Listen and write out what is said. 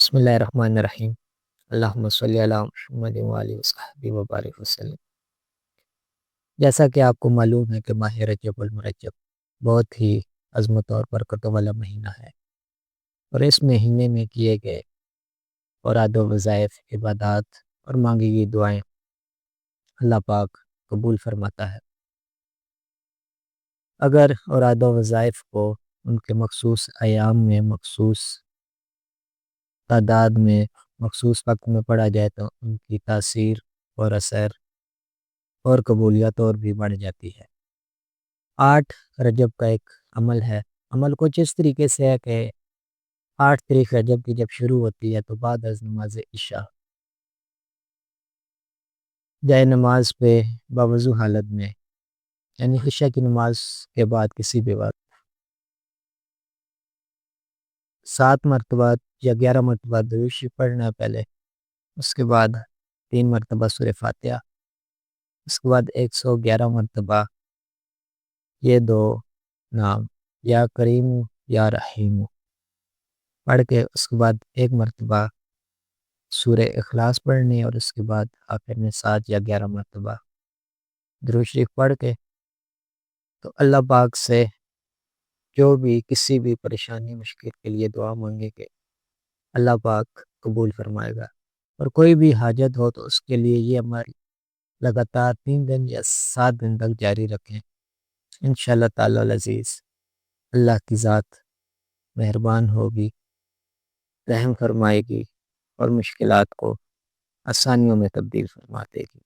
بسم اللہ الرحمن الرحیم۔ اللہم صلی علی محمد وآلہ وصحبہ وبارک وسلم۔ جیسا کہ آپ کو معلوم ہے کہ ماہ رجب المرجب بہت ہی عظمت اور برکتوں والا مہینہ ہے، اور اس مہینے میں کیے گئے اوراد و وظائف، عبادات اور مانگی گئی دعائیں اللہ پاک قبول فرماتا ہے۔ اگر اوراد و وظائف کو ان کے مخصوص ایام میں، مخصوص تعداد میں، مخصوص وقت میں پڑھا جائے تو ان کی تاثیر اور اثر اور قبولیت اور بھی بڑھ جاتی ہے۔ 8 رجب کا ایک عمل ہے، عمل کچھ اس طریقے سے ہے کہ 8 تاریخ رجب کی جب شروع ہوتی ہے تو بعد از نماز عشاء جائے نماز پہ باوضو حالت میں، یعنی عشاء کی نماز کے بعد کسی بھی وقت 7 مرتبہ یا 11 مرتبہ درود شریف پڑھنا ہے پہلے، اس کے بعد 3 مرتبہ سورہ فاتحہ، اس کے بعد 111 مرتبہ یہ دو نام یا کریم یا رحیم پڑھ کے، اس کے بعد 1 مرتبہ سورہ اخلاص پڑھنی، اور اس کے بعد آخر میں 7 یا 11 مرتبہ درود شریف پڑھ کے تو اللہ پاک سے جو بھی کسی بھی پریشانی مشکل کے لیے دعا مانگے کہ اللہ پاک قبول فرمائے گا۔ اور کوئی بھی حاجت ہو تو اس کے لیے یہ عمل لگاتار 3 دن یا 7 دن تک جاری رکھیں، انشاءاللہ تعالی العزیز اللہ کی ذات مہربان ہوگی، رحم فرمائے گی اور مشکلات کو آسانیوں میں تبدیل فرما دے گی۔